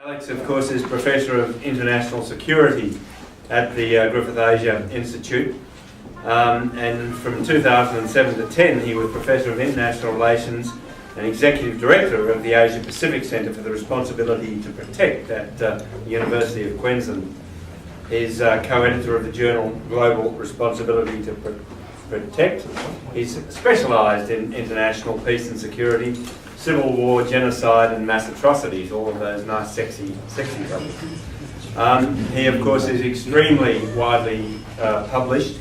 Alex, of course, is Professor of International Security at the Griffith Asia Institute. And from 2007 to 10, he was Professor of International Relations and Executive Director of the Asia Pacific Centre for the Responsibility to Protect at the University of Queensland. He's co-editor of the journal Global Responsibility to Protect. He's specialised in international peace and security, civil war, genocide and mass atrocities, all of those nice sexy topics. He of course is extremely widely published,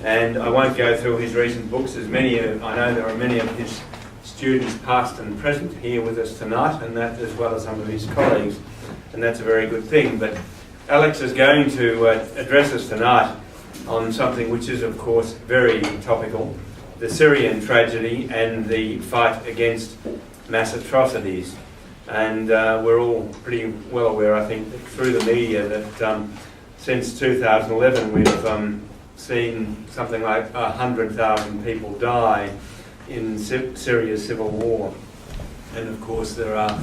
and I won't go through his recent books, as I know there are many of his students past and present here with us tonight, and that as well as some of his colleagues, and that's a very good thing. But Alex is going to address us tonight on something which is of course very topical, the Syrian tragedy and the fight against mass atrocities. And we're all pretty well aware, I think, through the media that since 2011 we've seen something like 100,000 people die in Syria's civil war. And of course the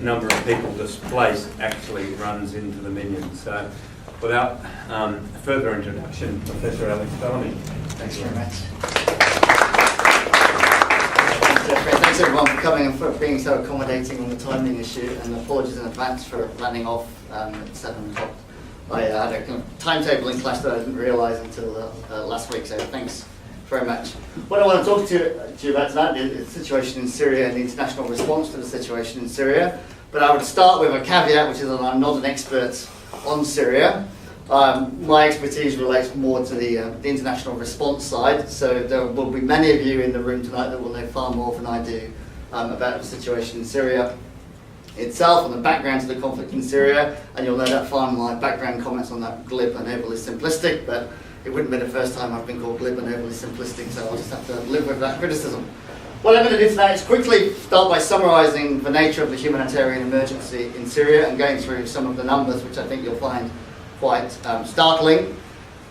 number of people displaced actually runs into the millions. So without further introduction, Professor Alex Bellamy. Thanks very much. Thanks everyone for coming and for being so accommodating on the timing issue, and apologies in advance for landing off at 7 o'clock. I had a kind of timetable in class that I didn't realise until last week, so thanks very much. What I want to talk to you about tonight is the situation in Syria and the international response to the situation in Syria. But I would start with a caveat, which is that I'm not an expert on Syria. My expertise relates more to the international response side, so there will be many of you in the room tonight that will know far more than I do about the situation in Syria itself and the background to the conflict in Syria, and you'll no doubt find my background comments on that glib and overly simplistic, but it wouldn't be the first time I've been called glib and overly simplistic, so I'll just have to live with that criticism. What I'm going to do tonight is quickly start by summarising the nature of the humanitarian emergency in Syria and going through some of the numbers, which I think you'll find quite startling.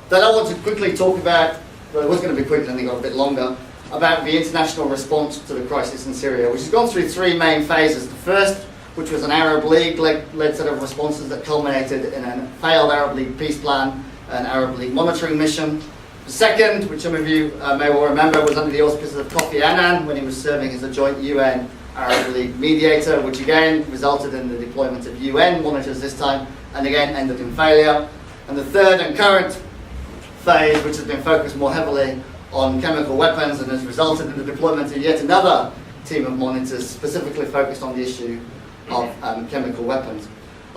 Then I want to quickly talk about, well, it was going to be quick, and I think got a bit longer, about the international response to the crisis in Syria, which has gone through three main phases. The first, which was an Arab League-led set of responses that culminated in a failed Arab League peace plan, an Arab League monitoring mission. The second, which some of you may well remember, was under the auspices of Kofi Annan when he was serving as a joint UN Arab League mediator, which again resulted in the deployment of UN monitors this time, and again ended in failure. And the third and current phase, which has been focused more heavily on chemical weapons and has resulted in the deployment of yet another team of monitors specifically focused on the issue of chemical weapons.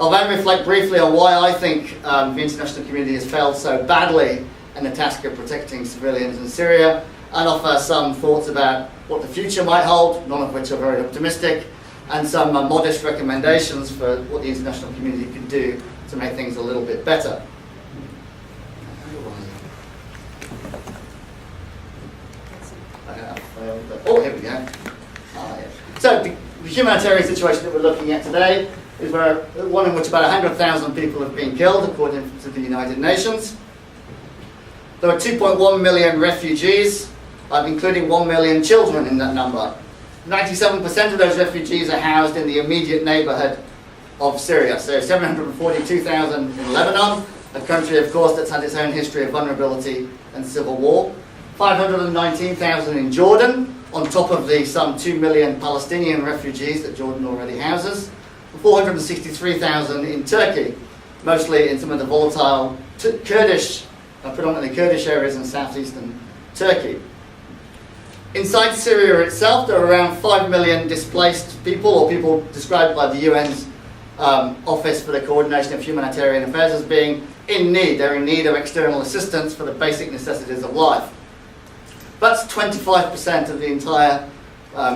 I'll then reflect briefly on why I think the international community has failed so badly in the task of protecting civilians in Syria, and offer some thoughts about what the future might hold, none of which are very optimistic, and some modest recommendations for what the international community can do to make things a little bit better. Oh, here we go. So the humanitarian situation that we're looking at today is one in which about 100,000 people have been killed, according to the United Nations. There are 2.1 million refugees, including 1 million children in that number. 97% of those refugees are housed in the immediate neighbourhood of Syria. So 742,000 in Lebanon, a country, of course, that's had its own history of vulnerability and civil war. 519,000 in Jordan, on top of the some 2 million Palestinian refugees that Jordan already houses. 463,000 in Turkey, mostly in some of the volatile predominantly Kurdish areas in southeastern Turkey. Inside Syria itself, there are around 5 million displaced people, or people described by the UN's Office for the Coordination of Humanitarian Affairs as being in need. They're in need of external assistance for the basic necessities of life. That's 25% of the entire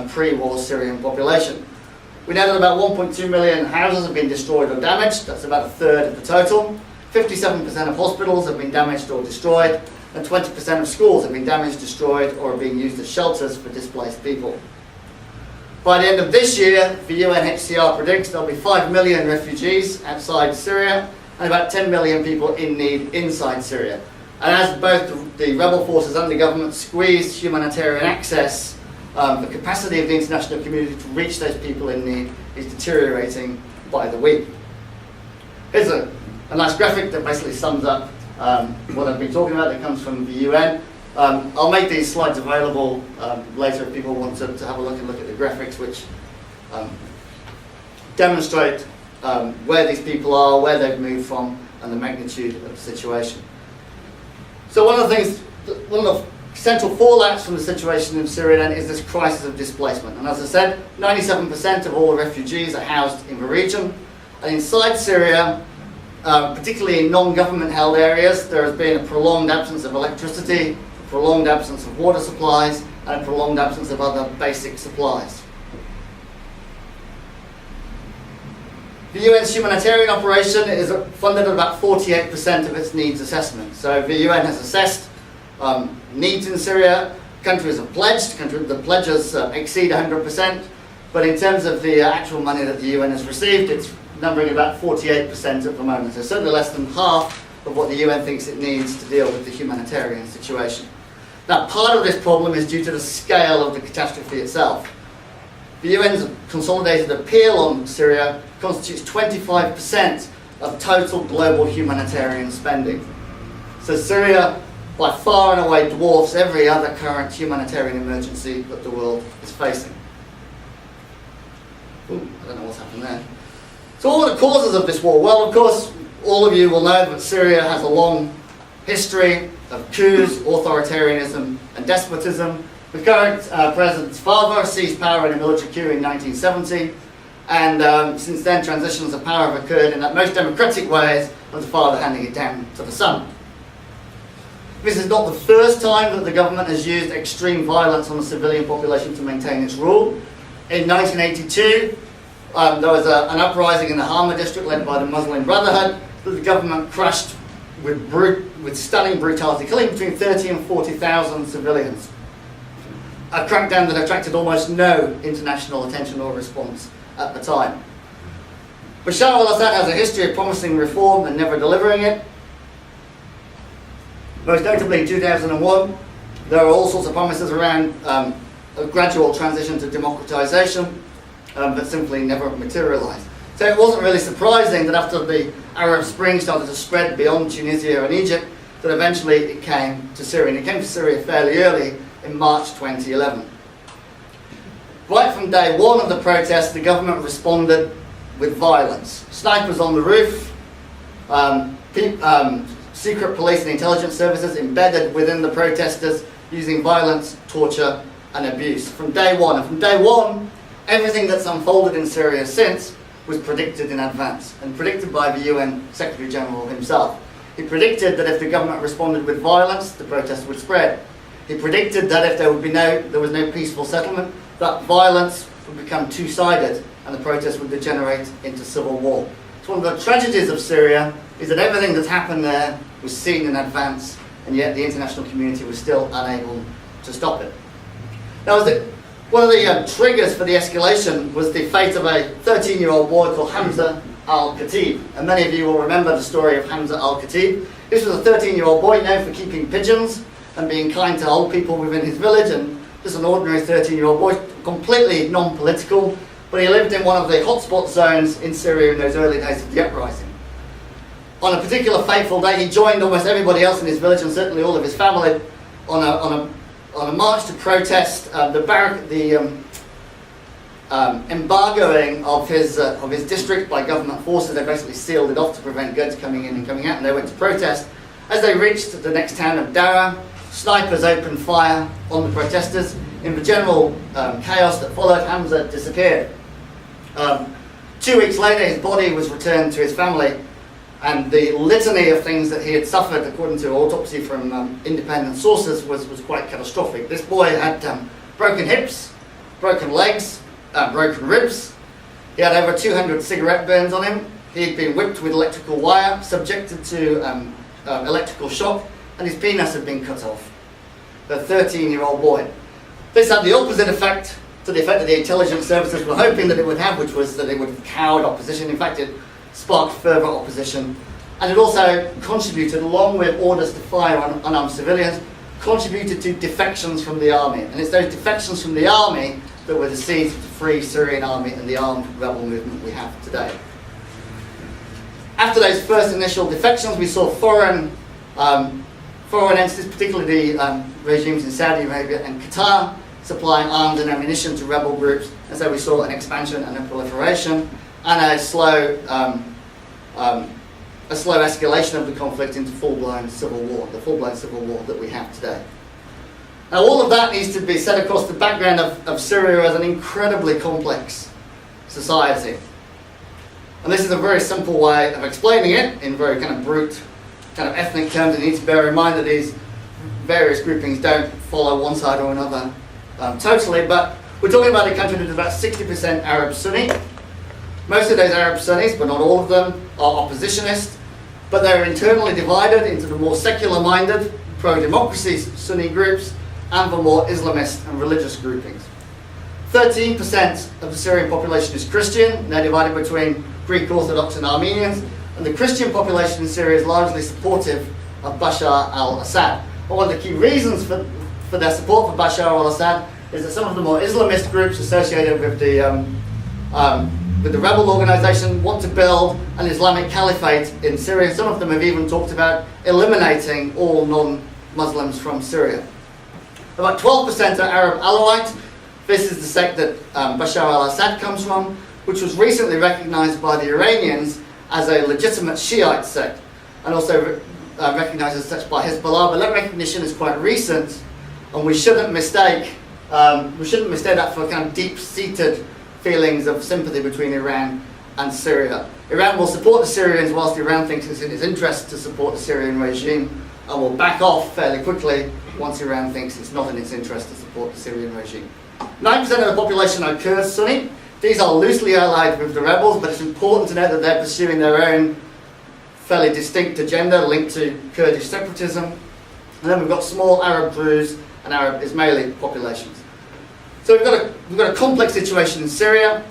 pre-war Syrian population. We know that about 1.2 million houses have been destroyed or damaged. That's about a third of the total. 57% of hospitals have been damaged or destroyed, and 20% of schools have been damaged, destroyed, or are being used as shelters for displaced people. By the end of this year, the UNHCR predicts there'll be 5 million refugees outside Syria and about 10 million people in need inside Syria. And as both the rebel forces and the government squeeze humanitarian access, the capacity of the international community to reach those people in need is deteriorating by the week. Here's a nice graphic that basically sums up what I've been talking about that comes from the UN. I'll make these slides available later if people want to have a look at the graphics, which demonstrate where these people are, where they've moved from, and the magnitude of the situation. So one of the central fallouts from the situation in Syria then is this crisis of displacement. And as I said, 97% of all the refugees are housed in the region. And inside Syria, particularly in non-government held areas, there has been a prolonged absence of electricity, a prolonged absence of water supplies, and a prolonged absence of other basic supplies. The UN's humanitarian operation is funded at about 48% of its needs assessment. So the UN has assessed needs in Syria. Countries have pledged, the pledges exceed 100%, but in terms of the actual money that the UN has received, it's numbering about 48% at the moment. So certainly less than half of what the UN thinks it needs to deal with the humanitarian situation. Now, part of this problem is due to the scale of the catastrophe itself. The UN's consolidated appeal on Syria constitutes 25% of total global humanitarian spending. So Syria, by far and away, dwarfs every other current humanitarian emergency that the world is facing. Ooh, I don't know what's happened there. So what are the causes of this war? Well, of course, all of you will know that Syria has a long history of coups, authoritarianism, and despotism. The current president's father seized power in a military coup in 1970, and since then transitions of power have occurred in the most democratic ways, with the father handing it down to the son. This is not the first time that the government has used extreme violence on the civilian population to maintain its rule. In 1982, there was an uprising in the Hama district led by the Muslim Brotherhood that the government crushed with stunning brutality, killing between 30 and 40,000 civilians. A crackdown that attracted almost no international attention or response at the time. Bashar al-Assad has a history of promising reform and never delivering it. Most notably in 2001, there are all sorts of promises around a gradual transition to democratization that simply never materialized. So it wasn't really surprising that after the Arab Spring started to spread beyond Tunisia and Egypt, that eventually it came to Syria. And it came to Syria fairly early in March 2011. Right from day one of the protests, the government responded with violence. Snipers on the roof, secret police and intelligence services embedded within the protesters using violence, torture and abuse from day one. And from day one, everything that's unfolded in Syria since was predicted in advance and predicted by the UN Secretary General himself. He predicted that if the government responded with violence, the protests would spread. He predicted that if there was no peaceful settlement, that violence would become two-sided and the protests would degenerate into civil war. So one of the tragedies of Syria is that everything that's happened there was seen in advance, and yet the international community was still unable to stop it. Now, one of the triggers for the escalation was the fate of a 13-year-old boy called Hamza al-Khatib. And many of you will remember the story of Hamza al-Khatib. This was a 13-year-old boy known for keeping pigeons and being kind to old people within his village, and just an ordinary 13-year-old boy, completely non-political, but he lived in one of the hotspot zones in Syria in those early days of the uprising. On a particular fateful day, he joined almost everybody else in his village, and certainly all of his family, on a march to protest the embargoing of his district by government forces. They basically sealed it off to prevent goods coming in and coming out, and they went to protest. As they reached the next town of Dara, snipers opened fire on the protesters. In the general chaos that followed, Hamza disappeared. 2 weeks later, his body was returned to his family, and the litany of things that he had suffered, according to autopsy from independent sources, was quite catastrophic. This boy had broken hips, broken legs, broken ribs. He had over 200 cigarette burns on him. He had been whipped with electrical wire, subjected to electrical shock, and his penis had been cut off. The 13-year-old boy. This had the opposite effect to the effect that the intelligence services were hoping that it would have, which was that it would cowed opposition. In fact, it sparked further opposition. And it also contributed, along with orders to fire on unarmed civilians, contributed to defections from the army. And it's those defections from the army that were the seeds of the Free Syrian Army and the armed rebel movement we have today. After those first initial defections, we saw foreign entities, particularly the regimes in Saudi Arabia and Qatar, supplying arms and ammunition to rebel groups, and so we saw an expansion and a proliferation and a slow escalation of the conflict into full-blown civil war, the full-blown civil war that we have today. Now all of that needs to be set across the background of Syria as an incredibly complex society. And this is a very simple way of explaining it in very kind of brute, kind of ethnic terms. You need to bear in mind that these various groupings don't follow one side or another totally, but we're talking about a country that is about 60% Arab Sunni. Most of those Arab Sunnis, but not all of them, are oppositionist, but they're internally divided into the more secular-minded, pro-democracy Sunni groups and the more Islamist and religious groupings. 13% of the Syrian population is Christian, and they're divided between Greek Orthodox and Armenians, and the Christian population in Syria is largely supportive of Bashar al-Assad. And one of the key reasons for their support for Bashar al-Assad is that some of the more Islamist groups associated with the rebel organisation want to build an Islamic caliphate in Syria. Some of them have even talked about eliminating all non-Muslims from Syria. About 12% are Arab Alawite. This is the sect that Bashar al-Assad comes from, which was recently recognised by the Iranians as a legitimate Shiite sect, and also recognised as such by Hezbollah. But that recognition is quite recent, and we shouldn't mistake that for kind of deep-seated feelings of sympathy between Iran and Syria. Iran will support the Syrians whilst Iran thinks it's in its interest to support the Syrian regime, and will back off fairly quickly once Iran thinks it's not in its interest to support the Syrian regime. 9% of the population are Kurds Sunni. These are loosely allied with the rebels, but it's important to note that they're pursuing their own fairly distinct agenda linked to Kurdish separatism. And then we've got small Arab Druze and Arab Ismaili populations. So we've got a complex situation in Syria,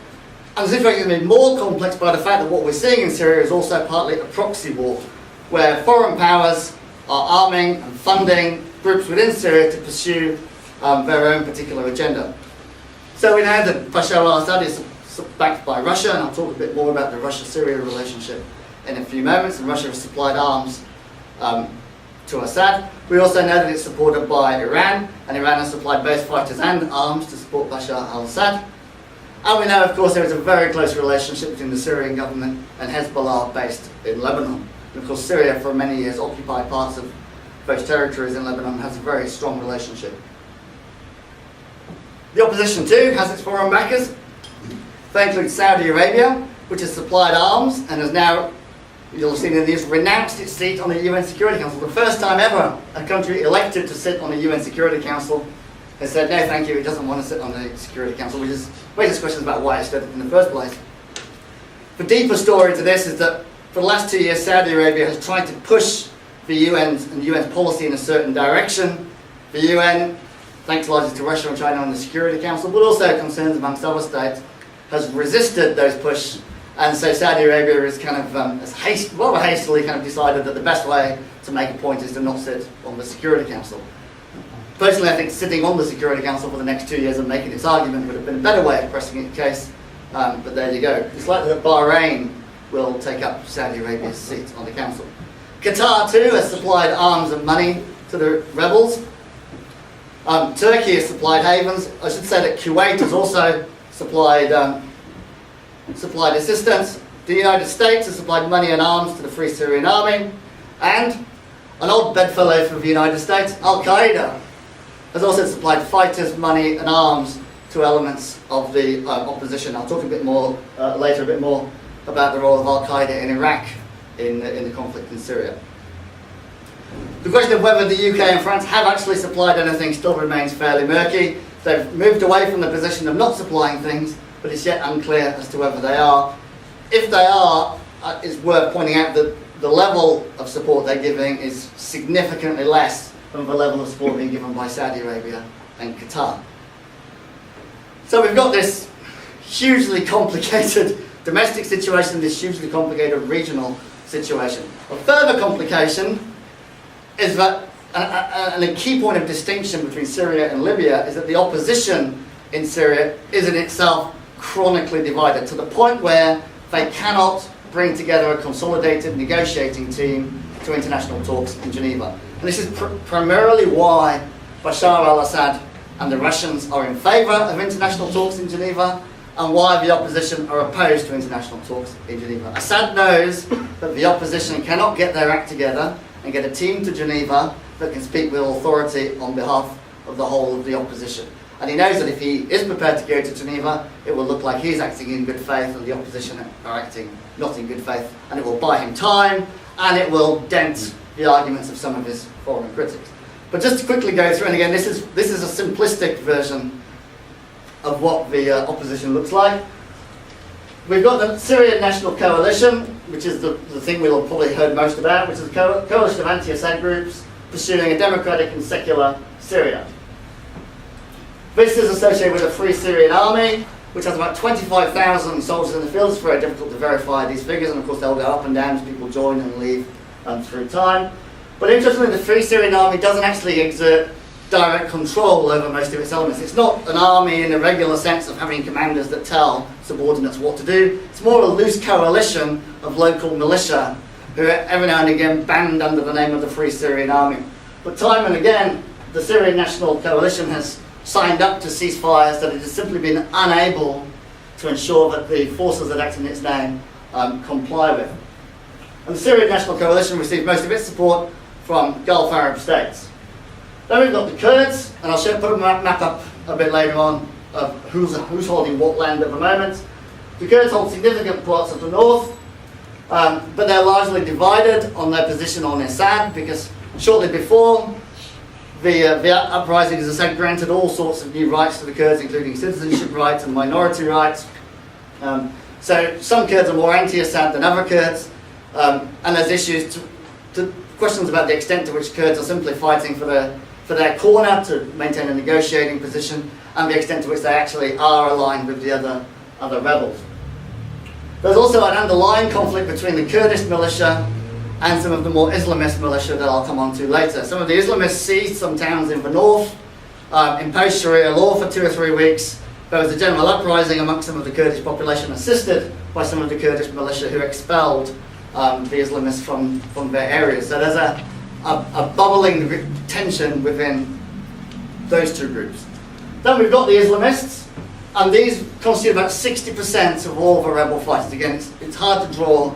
and this is made more complex by the fact that what we're seeing in Syria is also partly a proxy war, where foreign powers are arming and funding groups within Syria to pursue their own particular agenda. So we know that Bashar al-Assad is backed by Russia, and I'll talk a bit more about the Russia-Syria relationship in a few moments, and Russia has supplied arms to Assad. We also know that it's supported by Iran, and Iran has supplied both fighters and arms to support Bashar al-Assad. And we know, of course, there is a very close relationship between the Syrian government and Hezbollah based in Lebanon. And of course, Syria for many years occupied parts of those territories in Lebanon and has a very strong relationship. The opposition too has its foreign backers. They include Saudi Arabia, which has supplied arms and has now, you'll have seen in the news, renounced its seat on the UN Security Council. The first time ever a country elected to sit on the UN Security Council has said, no thank you, it doesn't want to sit on the Security Council, which raises questions about why it stood in the first place. The deeper story to this is that for the last 2 years Saudi Arabia has tried to push the UN's policy in a certain direction. The UN, thanks largely to Russia and China on the Security Council, but also concerns amongst other states, has resisted those push, and so Saudi Arabia is kind of rather hastily kind of decided that the best way to make a point is to not sit on the Security Council. Personally, I think sitting on the Security Council for the next 2 years and making its argument would have been a better way of pressing its case, but there you go. It's likely that Bahrain will take up Saudi Arabia's seat on the council. Qatar too has supplied arms and money to the rebels. Turkey has supplied havens. I should say that Kuwait has also supplied assistance. The United States has supplied money and arms to the Free Syrian Army, and an odd bedfellow for the United States, Al-Qaeda, has also supplied fighters, money and arms to elements of the opposition. I'll talk a bit more later, about the role of Al-Qaeda in Iraq in the conflict in Syria. The question of whether the UK and France have actually supplied anything still remains fairly murky. They've moved away from the position of not supplying things, but it's yet unclear as to whether they are. If they are, it's worth pointing out that the level of support they're giving is significantly less than the level of support being given by Saudi Arabia and Qatar. So we've got this hugely complicated domestic situation, this hugely complicated regional situation. A further complication is that, and a key point of distinction between Syria and Libya is that the opposition in Syria is in itself chronically divided, to the point where they cannot bring together a consolidated negotiating team to international talks in Geneva. And this is primarily why Bashar al-Assad and the Russians are in favour of international talks in Geneva, and why the opposition are opposed to international talks in Geneva. Assad knows that the opposition cannot get their act together and get a team to Geneva that can speak with authority on behalf of the whole of the opposition. And he knows that if he is prepared to go to Geneva, it will look like he's acting in good faith and the opposition are acting not in good faith, and it will buy him time, and it will dent the arguments of some of his foreign critics. But just to quickly go through, and again, this is a simplistic version of what the opposition looks like. We've got the Syrian National Coalition, which is the thing we'll have probably heard most about, which is a coalition of anti-Assad groups pursuing a democratic and secular Syria. This is associated with the Free Syrian Army, which has about 25,000 soldiers in the field. It's very difficult to verify these figures, and of course they'll go up and down as people join and leave through time. But interestingly, the Free Syrian Army doesn't actually exert direct control over most of its elements. It's not an army in a regular sense of having commanders that tell subordinates what to do. It's more a loose coalition of local militia who are every now and again band under the name of the Free Syrian Army. But time and again, the Syrian National Coalition has signed up to ceasefires that it has simply been unable to ensure that the forces that act in its name comply with. And the Syrian National Coalition received most of its support from Gulf Arab states. Then we've got the Kurds, and I'll put a map up a bit later on of who's holding what land at the moment. The Kurds hold significant parts of the north, but they're largely divided on their position on Assad, because shortly before the uprisings, Assad granted all sorts of new rights to the Kurds, including citizenship rights and minority rights. So some Kurds are more anti-Assad than other Kurds, and there's issues to questions about the extent to which Kurds are simply fighting for their corner to maintain a negotiating position, and the extent to which they actually are aligned with the other rebels. There's also an underlying conflict between the Kurdish militia and some of the more Islamist militia that I'll come on to later. Some of the Islamists seized some towns in the north, imposed Sharia law for 2 or 3 weeks. There was a general uprising amongst some of the Kurdish population, assisted by some of the Kurdish militia who expelled the Islamists from their areas. So there's a bubbling tension within those two groups. Then we've got the Islamists, and these constitute about 60% of all the rebel fighters. Again, it's hard to draw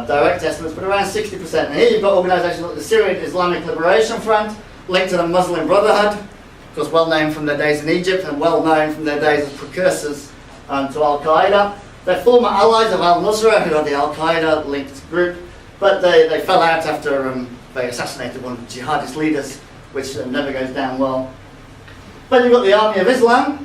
direct estimates, but around 60%. And here you've got organisations like the Syrian Islamic Liberation Front, linked to the Muslim Brotherhood, of course well known from their days in Egypt and well known from their days as precursors to Al-Qaeda. They're former allies of al-Nusra, who are the Al-Qaeda linked group, but they fell out after they assassinated one of the jihadist leaders, which never goes down well. Then you've got the Army of Islam,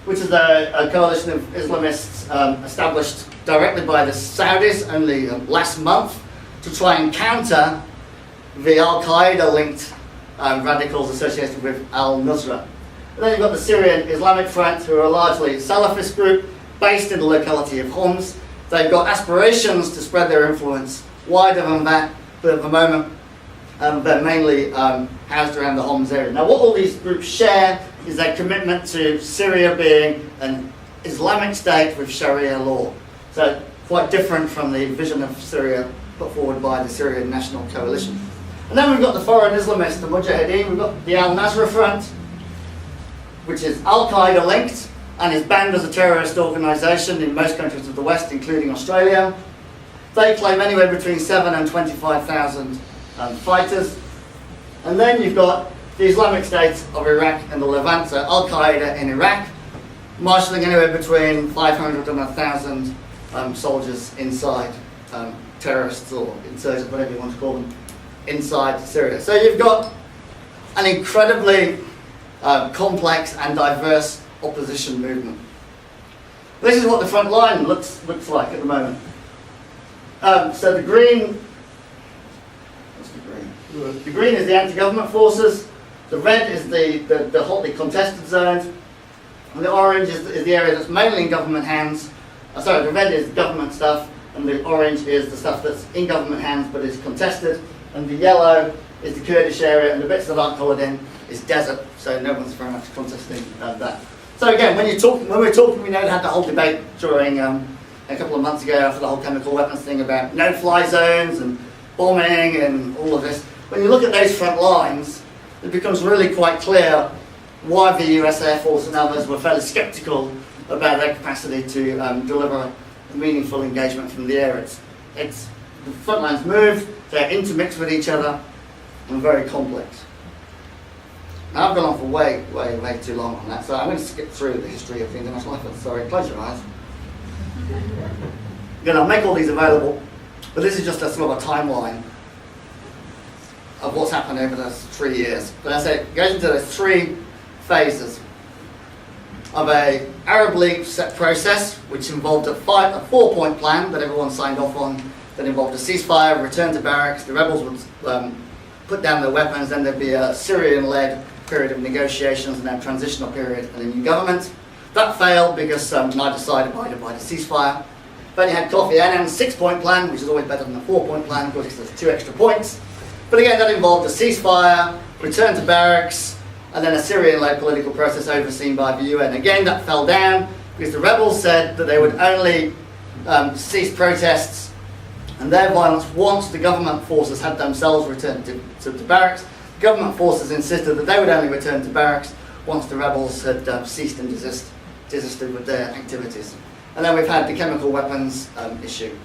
which is a coalition of Islamists established directly by the Saudis only last month to try and counter the Al-Qaeda linked radicals associated with al-Nusra. And then you've got the Syrian Islamic Front, who are a largely Salafist group based in the locality of Homs. They've got aspirations to spread their influence wider than that, but at the moment they're mainly housed around the Homs area. Now what all these groups share is their commitment to Syria being an Islamic state with Sharia law. So quite different from the vision of Syria put forward by the Syrian National Coalition. And then we've got the foreign Islamists, the Mujahideen. We've got the Al-Nusra Front, which is Al-Qaeda linked and is banned as a terrorist organisation in most countries of the West, including Australia. They claim anywhere between 7,000 and 25,000 fighters. And then you've got the Islamic State of Iraq and the Levant, so Al-Qaeda in Iraq, marshalling anywhere between 500 and 1,000 soldiers inside, terrorists or insurgents, whatever you want to call them, inside Syria. So you've got an incredibly complex and diverse opposition movement. This is what the front line looks like at the moment. So the green, what's the green? The green is the anti-government forces. The red is the hotly contested zones, and the orange is the area that's mainly in government hands. The red is government stuff, and the orange is the stuff that's in government hands but is contested, and the yellow is the Kurdish area, and the bits that aren't coloured in is desert, so no one's very much contesting that. So again, when we're talking, we know we had the whole debate during a couple of months ago after the whole chemical weapons thing about no-fly zones and bombing and all of this. When you look at those front lines, it becomes really quite clear why the US Air Force and others were fairly sceptical about their capacity to deliver a meaningful engagement from the air. The front lines move, they're intermixed with each other, and very complex. Now I've gone on for way too long on that, so I'm going to skip through the history of the international effort. Sorry, close your eyes. Again, I'll make all these available, but this is just a sort of a timeline of what's happened over those 3 years. But as I say, it goes into the 3 phases of an Arab League set process, which involved a 4-point plan that everyone signed off on, that involved a ceasefire, return to barracks, the rebels would put down their weapons, then there'd be a Syrian-led period of negotiations and then transitional period and a new government. That failed because neither side abided by the ceasefire. Then you had Kofi Annan's 6-point plan, which is always better than the 4-point plan, of course, because there's 2 extra points. But again, that involved a ceasefire, return to barracks, and then a Syrian-led political process overseen by the UN. Again, that fell down because the rebels said that they would only cease protests and their violence once the government forces had themselves returned to barracks. Government forces insisted that they would only return to barracks once the rebels had ceased and desisted with their activities. And then we've had the chemical weapons issue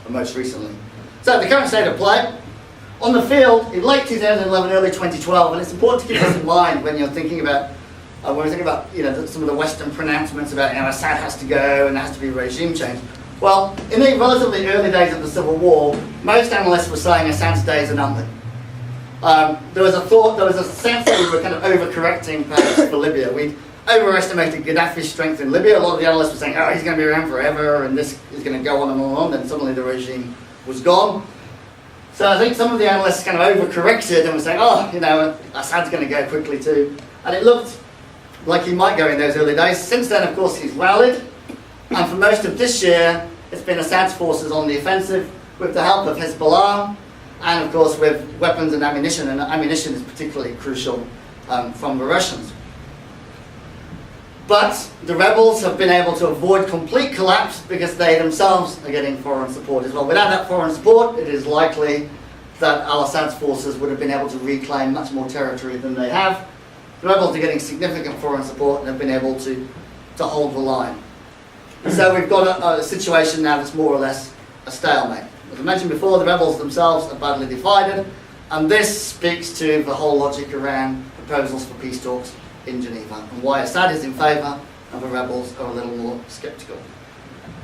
most recently. So the current state of play. On the field, in late 2011, early 2012, and it's important to keep this in mind when you're thinking about, some of the Western pronouncements about, Assad has to go and there has to be regime change. Well, in the relatively early days of the civil war, most analysts were saying Assad's days are numbered. There was a sense that we were kind of overcorrecting perhaps for Libya. We'd overestimated Gaddafi's strength in Libya. A lot of the analysts were saying, he's going to be around forever and this is going to go on and on, and suddenly the regime was gone. So I think some of the analysts kind of overcorrected and were saying, Assad's going to go quickly too. And it looked like he might go in those early days. Since then, of course, he's rallied. And for most of this year, it's been Assad's forces on the offensive with the help of Hezbollah and, of course, with weapons and ammunition. And ammunition is particularly crucial from the Russians. But the rebels have been able to avoid complete collapse because they themselves are getting foreign support as well. Without that foreign support, it is likely that al-Assad's forces would have been able to reclaim much more territory than they have. The rebels are getting significant foreign support and have been able to hold the line. So we've got a situation now that's more or less a stalemate. As I mentioned before, the rebels themselves are badly divided, and this speaks to the whole logic around proposals for peace talks in Geneva, and why Assad is in favour and the rebels are a little more sceptical.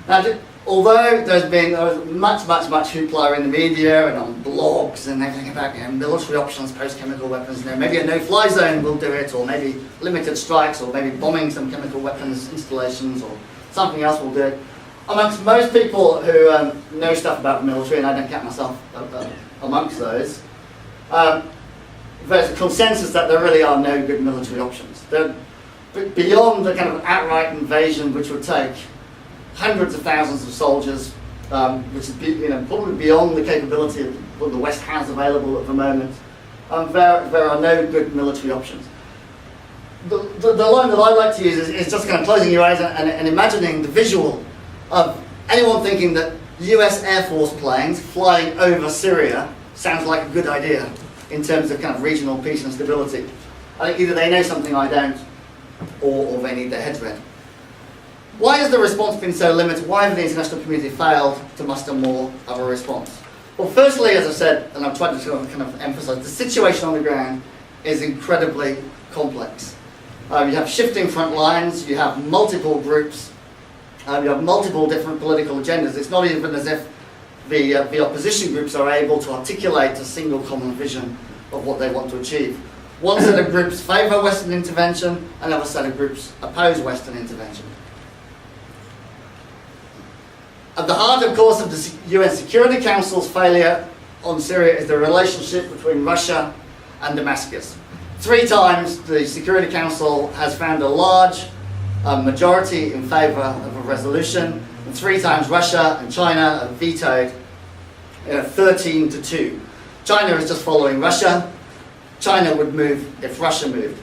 Now, although there's much hoopla in the media and on blogs and everything about military options, post-chemical weapons, maybe a no-fly zone will do it, or maybe limited strikes, or maybe bombing some chemical weapons installations, or something else will do it. Amongst most people who know stuff about the military, and I don't count myself amongst those, there's a consensus that there really are no good military options. Beyond the kind of outright invasion, which would take hundreds of thousands of soldiers, which is probably beyond the capability of what the West has available at the moment, there are no good military options. The line that I like to use is just kind of closing your eyes and imagining the visual of anyone thinking that US Air Force planes flying over Syria sounds like a good idea in terms of kind of regional peace and stability. I think either they know something I don't, or they need their heads read. Why has the response been so limited? Why have the international community failed to muster more of a response? Well, firstly, as I said, and I've tried to kind of emphasize, the situation on the ground is incredibly complex. You have shifting front lines, you have multiple groups, you have multiple different political agendas. It's not even as if the opposition groups are able to articulate a single common vision of what they want to achieve. One set of groups favour Western intervention, another set of groups oppose Western intervention. At the heart, of course, of the UN Security Council's failure on Syria is the relationship between Russia and Damascus. 3 times the Security Council has found a large majority in favour of a resolution, and 3 times Russia and China have vetoed 13-2. China is just following Russia. China would move if Russia moved.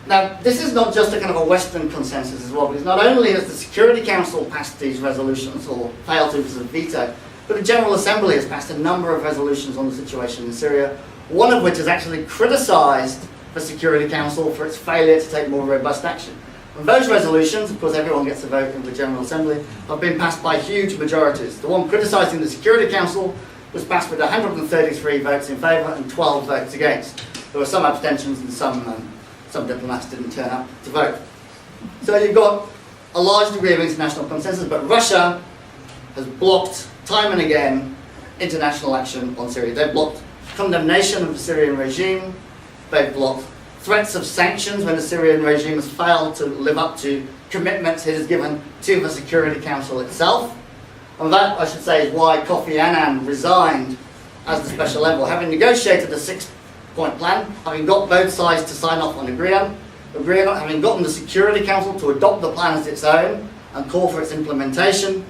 Now, this is not just a kind of a Western consensus as well, because not only has the Security Council passed these resolutions, or failed to because of veto, but the General Assembly has passed a number of resolutions on the situation in Syria, one of which has actually criticised the Security Council for its failure to take more robust action. And those resolutions, of course everyone gets a vote in the General Assembly, have been passed by huge majorities. The one criticising the Security Council was passed with 133 votes in favour and 12 votes against. There were some abstentions and some diplomats didn't turn up to vote. So you've got a large degree of international consensus, but Russia has blocked time and again international action on Syria. They've blocked condemnation of the Syrian regime, they've blocked threats of sanctions when the Syrian regime has failed to live up to commitments it has given to the Security Council itself. And that, I should say, is why Kofi Annan resigned as the special envoy. Having negotiated a six-point plan, having got both sides to sign off on agreement, having gotten the Security Council to adopt the plan as its own and call for its implementation,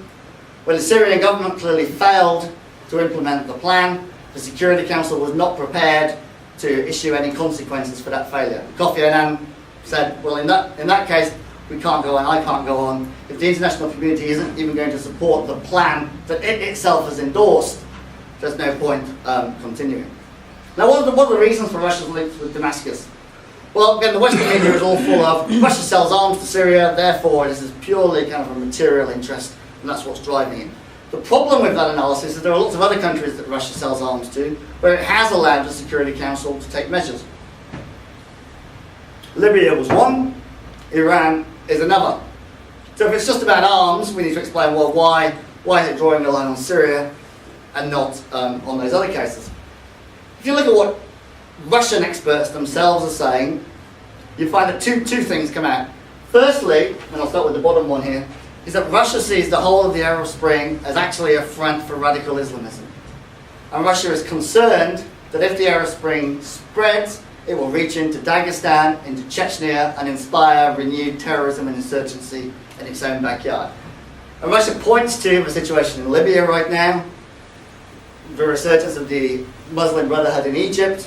when the Syrian government clearly failed to implement the plan, the Security Council was not prepared to issue any consequences for that failure. Kofi Annan said, well, in that case, we can't go on, I can't go on. If the international community isn't even going to support the plan that it itself has endorsed, there's no point continuing. Now, what are the reasons for Russia's links with Damascus? Well, again, the Western media is all full of Russia sells arms to Syria, therefore this is purely kind of a material interest, and that's what's driving it. The problem with that analysis is there are lots of other countries that Russia sells arms to, where it has allowed the Security Council to take measures. Libya was one, Iran is another. So if it's just about arms, we need to explain, well, why is it drawing the line on Syria and not on those other cases? If you look at what Russian experts themselves are saying, you find that two things come out. Firstly, and I'll start with the bottom one here, is that Russia sees the whole of the Arab Spring as actually a front for radical Islamism. And Russia is concerned that if the Arab Spring spreads, it will reach into Dagestan, into Chechnya, and inspire renewed terrorism and insurgency in its own backyard. And Russia points to the situation in Libya right now, the resurgence of the Muslim Brotherhood in Egypt,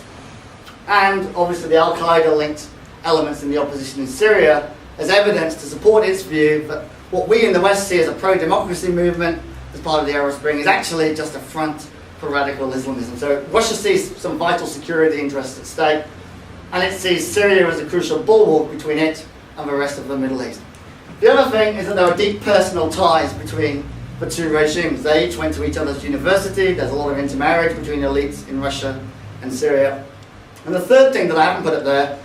and obviously the Al-Qaeda-linked elements in the opposition in Syria as evidence to support its view that what we in the West see as a pro-democracy movement as part of the Arab Spring is actually just a front for radical Islamism. So Russia sees some vital security interests at stake, and it sees Syria as a crucial bulwark between it and the rest of the Middle East. The other thing is that there are deep personal ties between the two regimes. They each went to each other's university, there's a lot of intermarriage between elites in Russia and Syria. And the third thing that I haven't put up there,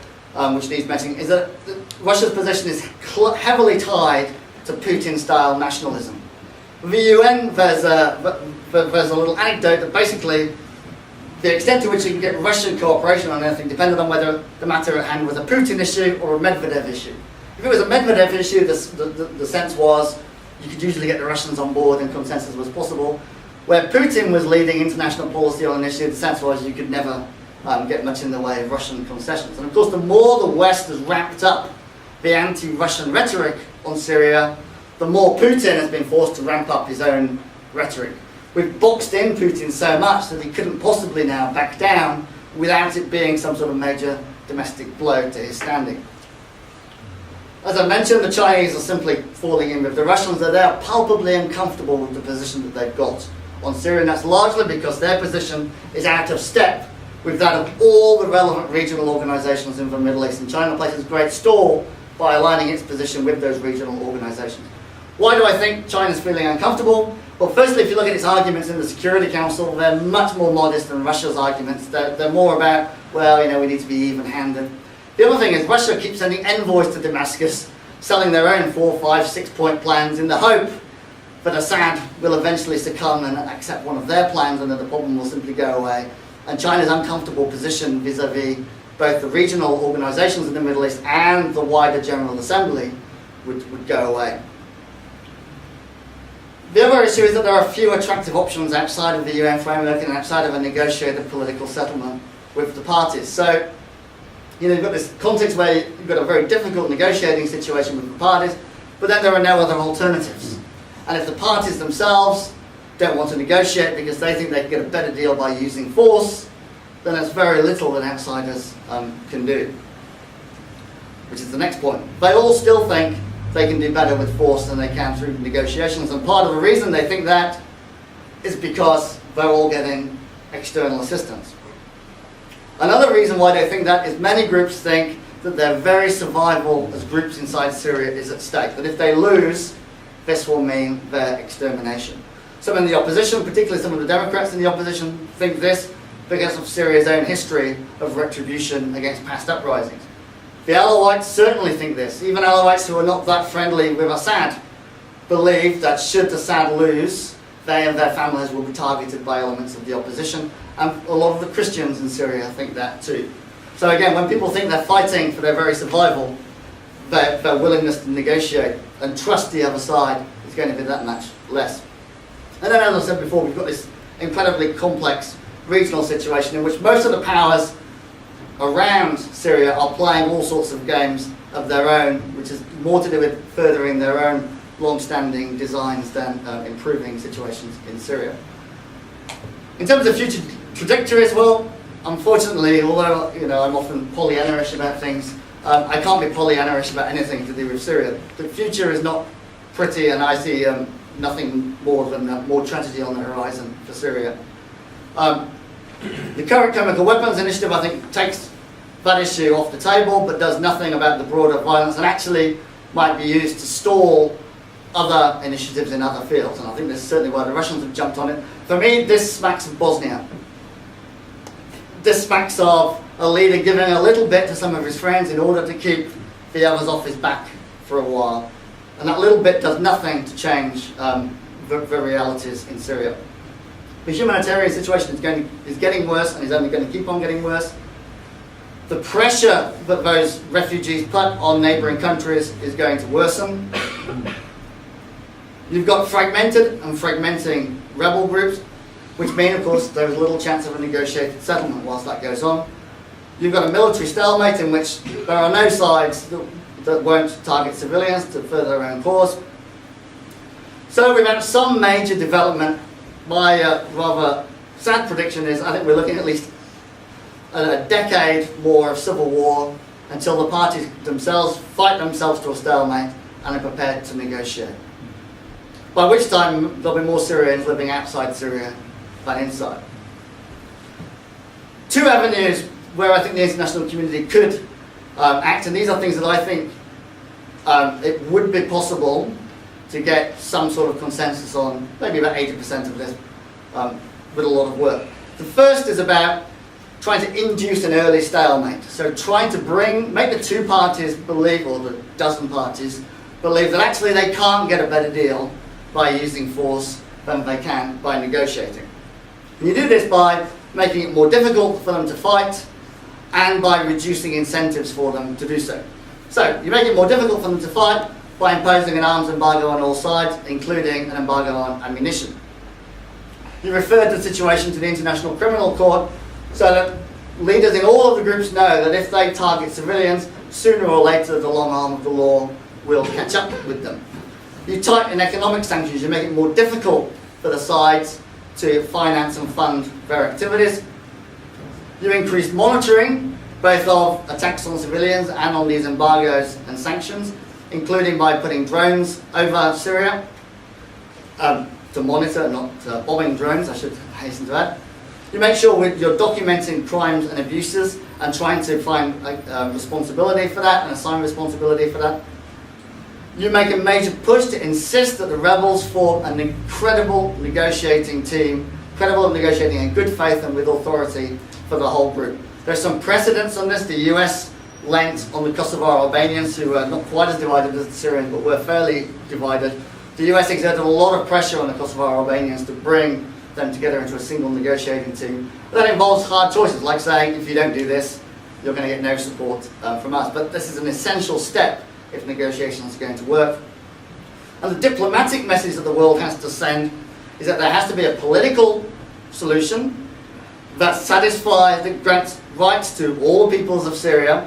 which needs mentioning, is that Russia's position is heavily tied to Putin-style nationalism. The UN, there's a little anecdote that basically the extent to which you can get Russian cooperation on anything depended on whether the matter at hand was a Putin issue or a Medvedev issue. If it was a Medvedev issue, the sense was you could usually get the Russians on board and consensus was possible. Where Putin was leading international policy on an issue, the sense was you could never get much in the way of Russian concessions. And of course, the more the West has ramped up the anti-Russian rhetoric on Syria, the more Putin has been forced to ramp up his own rhetoric. We've boxed in Putin so much that he couldn't possibly now back down without it being some sort of major domestic blow to his standing. As I mentioned, the Chinese are simply falling in with the Russians, that they are palpably uncomfortable with the position that they've got on Syria, and that's largely because their position is out of step with that of all the relevant regional organisations in the Middle East, and China places great store by aligning its position with those regional organisations. Why do I think China's feeling uncomfortable? Well, firstly, if you look at its arguments in the Security Council, they're much more modest than Russia's arguments. They're more about, well, we need to be even-handed. The other thing is Russia keeps sending envoys to Damascus, selling their own 4, 5, 6-point plans in the hope that Assad will eventually succumb and accept one of their plans and that the problem will simply go away. And China's uncomfortable position vis-à-vis both the regional organisations in the Middle East and the wider General Assembly would go away. The other issue is that there are few attractive options outside of the UN framework and outside of a negotiated political settlement with the parties. So, you've got this context where you've got a very difficult negotiating situation with the parties, but then there are no other alternatives. And if the parties themselves don't want to negotiate because they think they can get a better deal by using force, then there's very little that outsiders can do. which is the next point. They all still think they can do better with force than they can through negotiations, and part of the reason they think that is because they're all getting external assistance. Another reason why they think that is many groups think that their very survival as groups inside Syria is at stake, that if they lose, this will mean their extermination. Some in the opposition, particularly some of the Democrats in the opposition, think this because of Syria's own history of retribution against past uprisings. The Alawites certainly think this. Even Alawites who are not that friendly with Assad believe that should Assad lose, they and their families will be targeted by elements of the opposition. And a lot of the Christians in Syria think that too. So again, when people think they're fighting for their very survival, their willingness to negotiate and trust the other side is going to be that much less. And then, as I said before, we've got this incredibly complex regional situation in which most of the powers around Syria are playing all sorts of games of their own, which is more to do with furthering their own long-standing designs than improving situations in Syria. In terms of future trajectories, well, unfortunately, although I'm often Pollyanna-ish about things, I can't be Pollyanna-ish about anything to do with Syria. The future is not pretty, and I see nothing more than more tragedy on the horizon for Syria. The current chemical weapons initiative, I think, takes that issue off the table, but does nothing about the broader violence, and actually might be used to stall other initiatives in other fields. And I think this is certainly why the Russians have jumped on it. For me, this smacks of Bosnia. This smacks of a leader giving a little bit to some of his friends in order to keep the others off his back for a while. And that little bit does nothing to change the realities in Syria. The humanitarian situation is getting worse and is only going to keep on getting worse. The pressure that those refugees put on neighbouring countries is going to worsen. You've got fragmented and fragmenting rebel groups, which mean, of course, there is little chance of a negotiated settlement whilst that goes on. You've got a military stalemate in which there are no sides that won't target civilians to further their own cause. So we've had some major development. My rather sad prediction is I think we're looking at least a decade more of civil war until the parties themselves fight themselves to a stalemate and are prepared to negotiate. By which time there'll be more Syrians living outside Syria than inside. Two avenues where I think the international community could act, and these are things that I think it would be possible to get some sort of consensus on, maybe about 80% of this, with a lot of work. The first is about trying to induce an early stalemate. So trying to make the two parties believe, or the dozen parties, believe that actually they can't get a better deal by using force than they can by negotiating. And you do this by making it more difficult for them to fight and by reducing incentives for them to do so. So you make it more difficult for them to fight by imposing an arms embargo on all sides, including an embargo on ammunition. You referred the situation to the International Criminal Court so that leaders in all of the groups know that if they target civilians, sooner or later the long arm of the law will catch up with them. You tighten economic sanctions, you make it more difficult for the sides to finance and fund their activities. You increase monitoring, both of attacks on civilians and on these embargoes and sanctions, including by putting drones over Syria to monitor, not bombing drones, I should hasten to add. You make sure you're documenting crimes and abuses and trying to find responsibility for that and assign responsibility for that. You make a major push to insist that the rebels form an incredible negotiating team, credible at negotiating in good faith and with authority for the whole group. There's some precedents on this. The US lent on the Kosovo Albanians, who are not quite as divided as the Syrians, but were fairly divided. The US exerted a lot of pressure on the Kosovo Albanians to bring them together into a single negotiating team. That involves hard choices, like saying, if you don't do this, you're going to get no support from us. But this is an essential step if negotiations are going to work. And the diplomatic message that the world has to send is that there has to be a political solution that satisfies, that grants rights to all the peoples of Syria,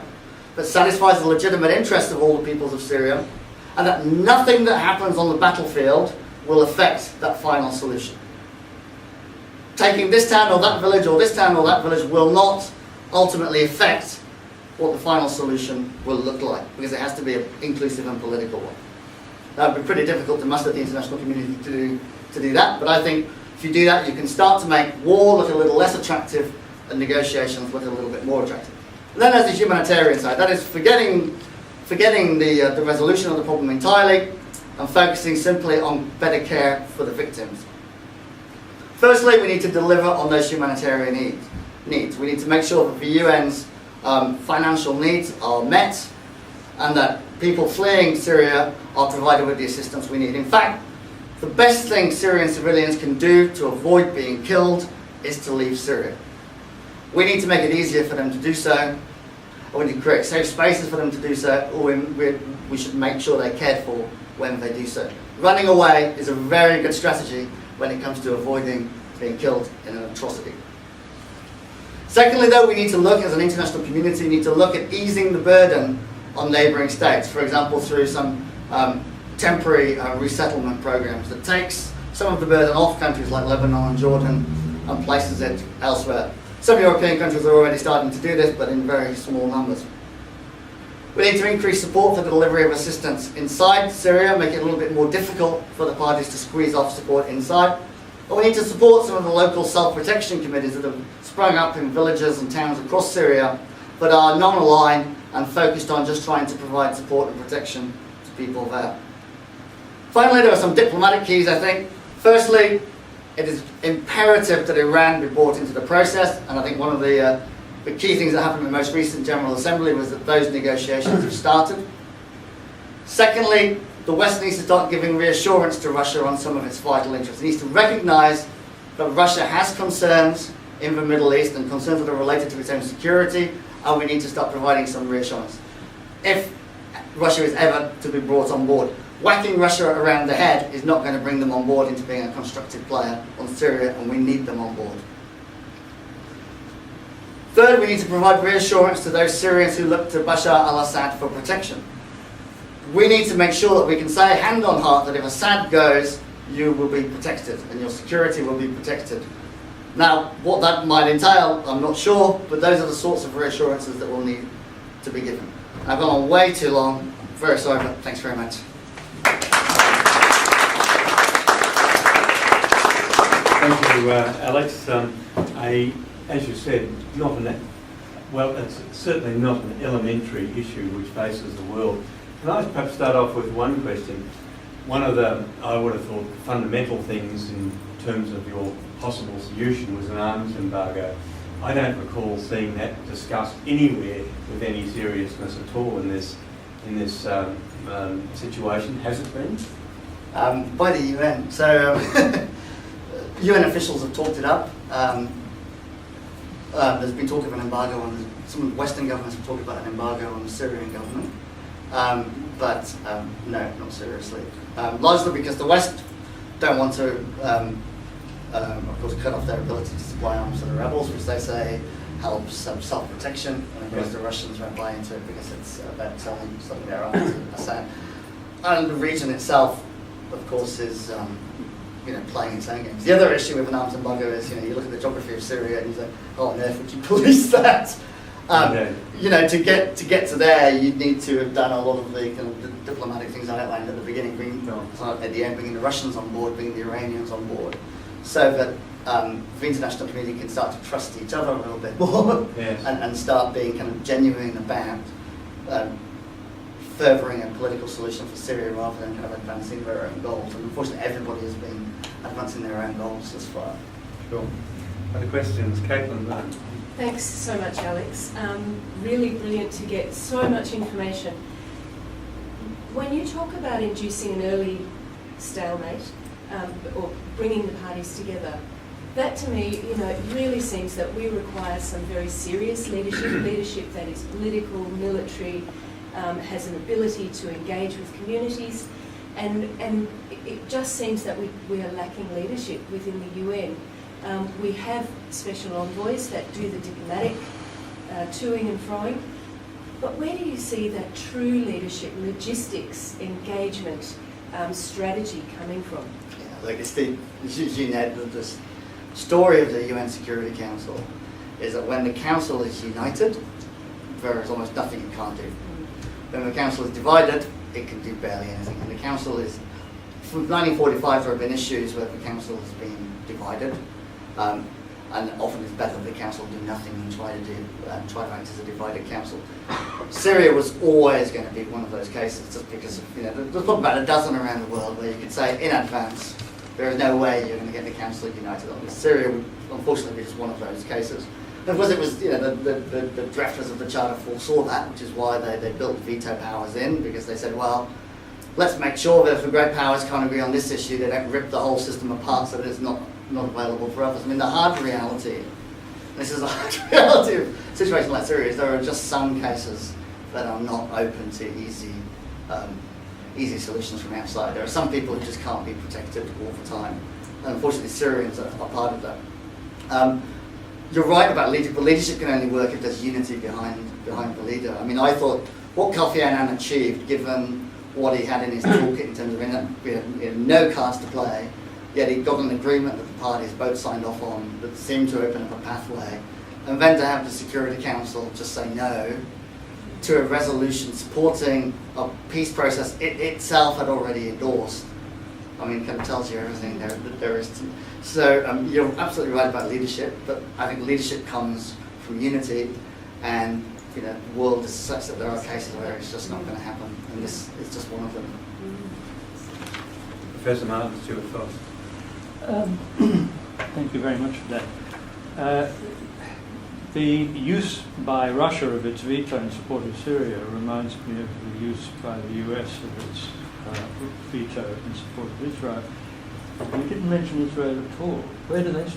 that satisfies the legitimate interests of all the peoples of Syria, and that nothing that happens on the battlefield will affect that final solution. Taking this town or that village or this town or that village will not ultimately affect what the final solution will look like, because it has to be an inclusive and political one. That would be pretty difficult to muster the international community to do that, but I think if you do that, you can start to make war look a little less attractive and negotiations look a little bit more attractive. And then there's the humanitarian side. That is forgetting the resolution of the problem entirely and focusing simply on better care for the victims. Firstly, we need to deliver on those humanitarian needs. We need to make sure that the UN's financial needs are met and that people fleeing Syria are provided with the assistance we need. In fact, the best thing Syrian civilians can do to avoid being killed is to leave Syria. We need to make it easier for them to do so, or we need to create safe spaces for them to do so, or we should make sure they're cared for when they do so. Running away is a very good strategy when it comes to avoiding being killed in an atrocity. Secondly, though, we need to look, as an international community, need to look at easing the burden on neighbouring states, for example, through some temporary resettlement programs that takes some of the burden off countries like Lebanon and Jordan and places it elsewhere. Some European countries are already starting to do this, but in very small numbers. We need to increase support for the delivery of assistance inside Syria, make it a little bit more difficult for the parties to squeeze off support inside. But we need to support some of the local self-protection committees that have sprung up in villages and towns across Syria but are non-aligned and focused on just trying to provide support and protection to people there. Finally, there are some diplomatic keys, I think. Firstly, it is imperative that Iran be brought into the process, and I think one of the key things that happened in the most recent General Assembly was that those negotiations have started. Secondly, the West needs to start giving reassurance to Russia on some of its vital interests. It needs to recognise that Russia has concerns in the Middle East and concerns that are related to its own security, and we need to start providing some reassurance. If Russia is ever to be brought on board, whacking Russia around the head is not going to bring them on board into being a constructive player on Syria, and we need them on board. Third, we need to provide reassurance to those Syrians who look to Bashar al-Assad for protection. We need to make sure that we can say, hand on heart, that if Assad goes, you will be protected and your security will be protected. Now, what that might entail, I'm not sure, but those are the sorts of reassurances that will need to be given. I've gone on way too long. Very sorry, but thanks very much. Thank you, Alex. As you said, it's certainly not an elementary issue which faces the world. Can I perhaps start off with one question? One of the, I would have thought, fundamental things in terms of your possible solution was an arms embargo. I don't recall seeing that discussed anywhere with any seriousness at all in this situation. Has it been? By the UN. So UN officials have talked it up. There's been talk of an embargo on, some Western governments have talked about an embargo on the Syrian government. But no, not seriously. Largely because the West don't want to, of course, cut off their ability to supply arms to the rebels, which they say helps self-protection. And of course, the Russians won't buy into it because it's about selling their arms to Assad. And the region itself, of course, is playing its own games. The other issue with an arms embargo is, you look at the geography of Syria and you say, how on earth would you police that? To get to there, you'd need to have done a lot of the kind of the diplomatic things I outlined at the beginning, at the end, bringing the Russians on board, bringing the Iranians on board, so that the international community can start to trust each other a little bit more, yes. and start being kind of genuine about furthering a political solution for Syria rather than kind of advancing their own goals. And unfortunately, everybody has been advancing their own goals thus far. Sure. Other questions? Caitlin? Thanks so much, Alex. Really brilliant to get so much information. When you talk about inducing an early stalemate, or bringing the parties together, that to me, it really seems that we require some very serious leadership that is political, military, has an ability to engage with communities, and it just seems that we are lacking leadership within the UN. We have special envoys that do the diplomatic toing and froing, but where do you see that true leadership, logistics, engagement, strategy coming from? Yeah, like the story of the UN Security Council is that when the Council is united, there is almost nothing it can't do. When the council is divided, it can do barely anything. And the council is, from 1945 there have been issues where the council has been divided, and often it's better that the council do nothing than try to act as a divided council. Syria was always going to be one of those cases, just because of, there's probably about a dozen around the world where you could say in advance there is no way you're going to get the council united on this. Syria would unfortunately be just one of those cases. And of course it was, the drafters of the charter foresaw that, which is why they built veto powers in, because they said, well, let's make sure that if the great powers can't agree on this issue, they don't rip the whole system apart so that it's not available for others. I mean, the hard reality, this is a hard reality of a situation like Syria, is there are just some cases that are not open to easy solutions from outside. There are some people who just can't be protected all the time. And unfortunately, Syrians are part of that. You're right about leadership, but leadership can only work if there's unity behind the leader. I mean, I thought what Kofi Annan achieved, given what he had in his toolkit in terms of no cards to play, yet he got an agreement that the parties both signed off on that seemed to open up a pathway, and then to have the Security Council just say no to a resolution supporting a peace process it itself had already endorsed. I mean, it kind of tells you everything there is. So you're absolutely right about leadership, but I think leadership comes from unity, and the world is such that there are cases where it's just not going to happen, and this is just one of them. Professor Martin, Stuart Foss. Thank you very much for that. The use by Russia of its veto in support of Syria reminds me of the use by the US of its veto in support of Israel. We didn't mention Israel at all. Where do they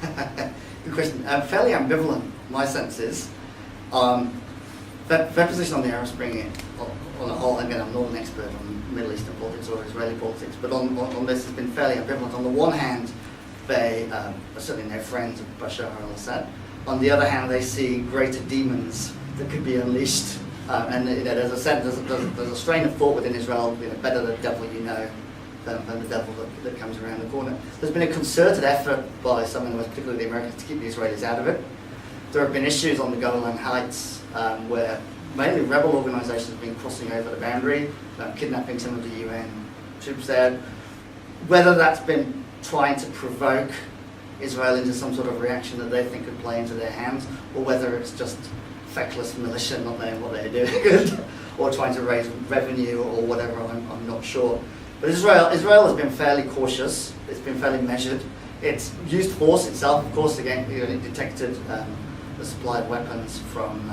stand? Good question. Fairly ambivalent, my sense is. Their position on the Arab Spring, on the whole, again, I'm not an expert on Middle Eastern politics or Israeli politics, but on this has been fairly ambivalent. On the one hand, they are certainly no friends of Bashar al-Assad. On the other hand, they see greater demons that could be unleashed. And as I said, there's a strain of thought within Israel, better the devil you know than the devil that comes around the corner. There's been a concerted effort by some of us, particularly the Americans, to keep the Israelis out of it. There have been issues on the Golan Heights where mainly rebel organisations have been crossing over the boundary, kidnapping some of the UN troops there. Whether that's been trying to provoke Israel into some sort of reaction that they think could play into their hands, or whether it's just feckless militia not knowing what they're doing, or trying to raise revenue or whatever, I'm not sure. But Israel has been fairly cautious, it's been fairly measured. It's used force itself, of course, again, it detected the supply of weapons from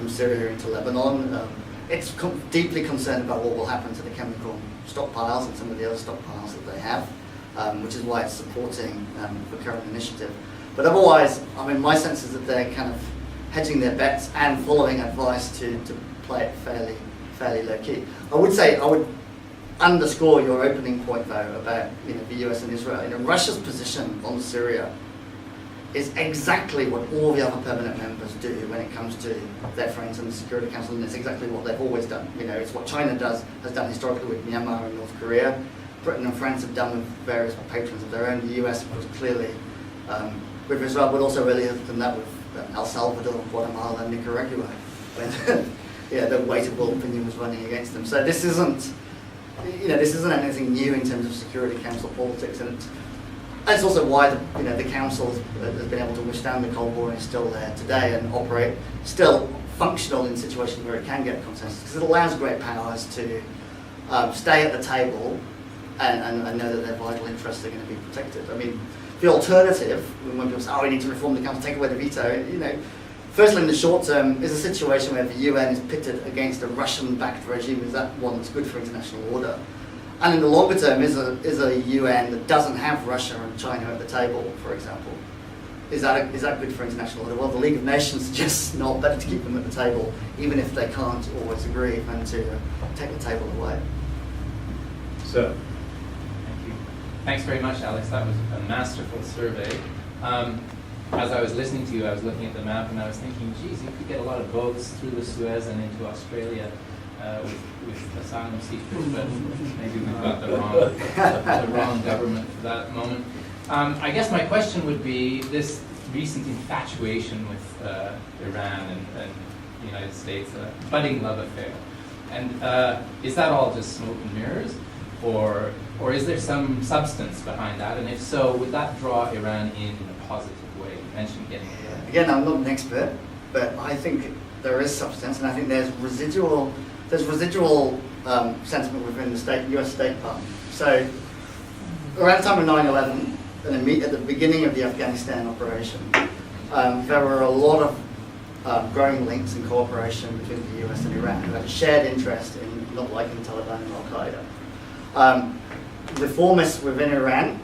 Syria into Lebanon. It's deeply concerned about what will happen to the chemical stockpiles and some of the other stockpiles that they have, which is why it's supporting the current initiative. But otherwise, I mean, my sense is that they're kind of hedging their bets and following advice to play it fairly low key. I would underscore your opening point though about the US and Israel. Russia's position on Syria is exactly what all the other permanent members do when it comes to their friends in the Security Council, and it's exactly what they've always done. It's what China has done historically with Myanmar and North Korea. Britain and France have done with various patrons of their own. The US, of course, clearly with Israel, but also really has done that with El Salvador, Guatemala, and Nicaragua, when the weight of world opinion was running against them. So this isn't anything new in terms of Security Council politics, and it's also why the Council has been able to withstand the Cold War and is still there today and operate, still functional in situations where it can get consensus, because it allows great powers to stay at the table and know that their vital interests are going to be protected. I mean, the alternative, when people say, we need to reform the Council, take away the veto, firstly in the short term is a situation where the UN is pitted against a Russian-backed regime. Is that one that's good for international order? And in the longer term is a UN that doesn't have Russia and China at the table, for example. Is that good for international order? Well, the League of Nations suggests not, better to keep them at the table, even if they can't always agree, than to take the table away. So, thank you. Thanks very much, Alex. That was a masterful survey. As I was listening to you, I was looking at the map and I was thinking, geez, you could get a lot of boats through the Suez and into Australia with asylum seekers, but maybe we've got the wrong government for that moment. I guess my question would be, this recent infatuation with Iran and the United States, a budding love affair. And is that all just smoke and mirrors, or is there some substance behind that? And if so, would that draw Iran in a positive way? You mentioned getting it right. Again, I'm not an expert, but I think there is substance, and I think there's residual sentiment within the US State Department. So around the time of 9/11, and at the beginning of the Afghanistan operation, there were a lot of growing links and cooperation between the US and Iran, who had a shared interest in not liking the Taliban and Al-Qaeda. Reformists within Iran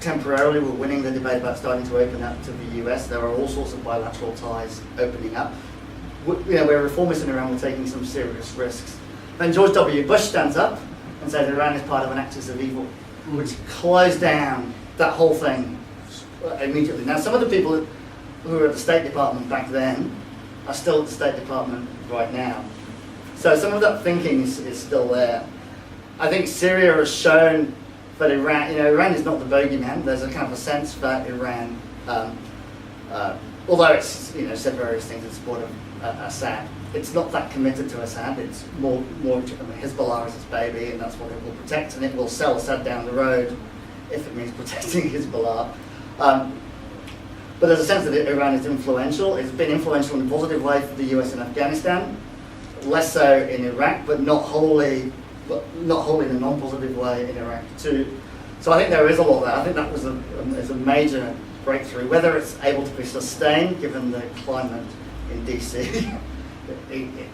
temporarily were winning the debate about starting to open up to the US. There were all sorts of bilateral ties opening up. Where reformists in Iran were taking some serious risks. Then George W. Bush stands up and says Iran is part of an axis of evil, which closed down that whole thing immediately. Now, some of the people who were at the State Department back then are still at the State Department right now. So some of that thinking is still there. I think Syria has shown that Iran is not the bogeyman. There's a kind of a sense that Iran, although it's said various things in support of Assad, it's not that committed to Assad. It's more Hezbollah is its baby, and that's what it will protect, and it will sell Assad down the road if it means protecting Hezbollah. But there's a sense that Iran is influential. It's been influential in a positive way for the US in Afghanistan, less so in Iraq, but not wholly in a non-positive way in Iraq too. So I think there is a lot there. I think that was a major breakthrough. Whether it's able to be sustained given the climate in DC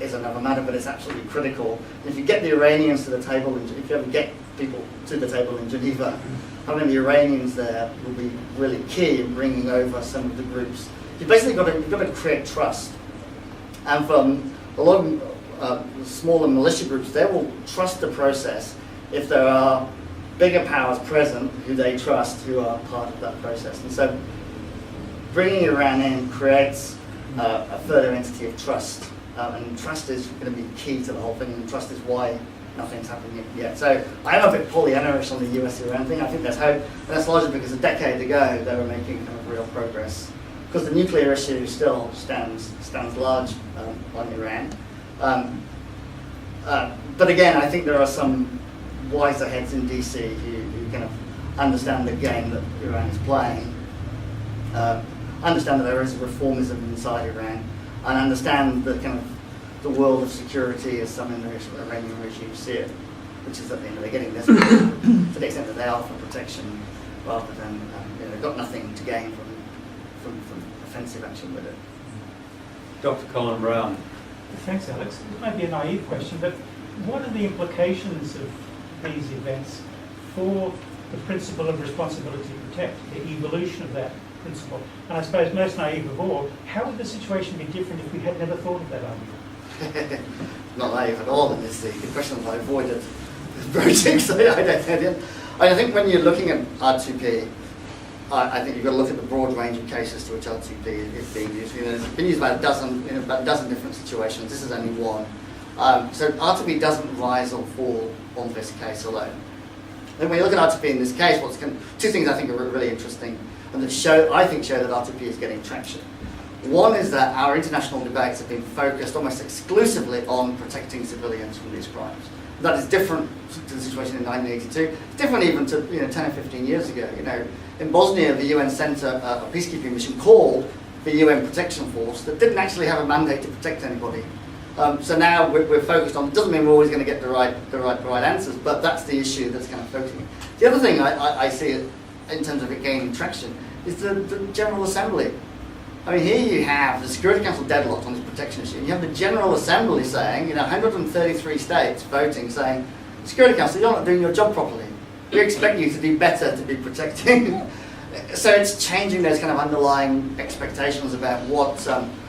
is another matter, but it's absolutely critical. And if you get the Iranians to the table, if you ever get people to the table in Geneva, having the Iranians there will be really key in bringing over some of the groups. You've basically got to create trust. And from a lot of smaller militia groups, they will trust the process if there are bigger powers present who they trust, who are part of that process. And so bringing Iran in creates a further entity of trust. And trust is going to be key to the whole thing, and trust is why nothing's happened yet. So I am a bit Pollyanna-ish on the US-Iran thing. I think there's hope, and that's largely because a decade ago they were making kind of real progress. Because the nuclear issue still stands large on Iran. But again, I think there are some wiser heads in DC who kind of understand the game that Iran is playing, understand that there is reformism inside Iran, and understand the kind of the world of security as some in the Iranian regime see it, which is that they're getting this to the extent that they are for protection, rather than they've got nothing to gain from offensive action with it. Dr. Colin Brown. Thanks, Alex. It may be a naive question, but what are the implications of these events for the principle of responsibility to protect, the evolution of that principle? And I suppose most naive of all, how would the situation be different if we had never thought of that argument? Not naive at all, and it's the question that I avoided broaching, so I think when you're looking at R2P, I think you've got to look at the broad range of cases to which R2P is being used. It's been used about a dozen different situations. This is only one. So R2P doesn't rise or fall on this case alone. Then when you look at R2P in this case, two things I think are really interesting and that show that R2P is getting traction. One is that our international debates have been focused almost exclusively on protecting civilians from these crimes. That is different to the situation in 1982. It's different even to 10 or 15 years ago. In Bosnia, the UN sent a peacekeeping mission called the UN Protection Force that didn't actually have a mandate to protect anybody. So now we're focused on. It doesn't mean we're always going to get the right answers, but that's the issue that's kind of focusing. The other thing I see in terms of it gaining traction is the General Assembly. I mean, here you have the Security Council deadlocked on this protection issue. You have the General Assembly saying, 133 states voting, saying, Security Council, you're not doing your job properly. We expect you to do better to be protecting. So it's changing those kind of underlying expectations about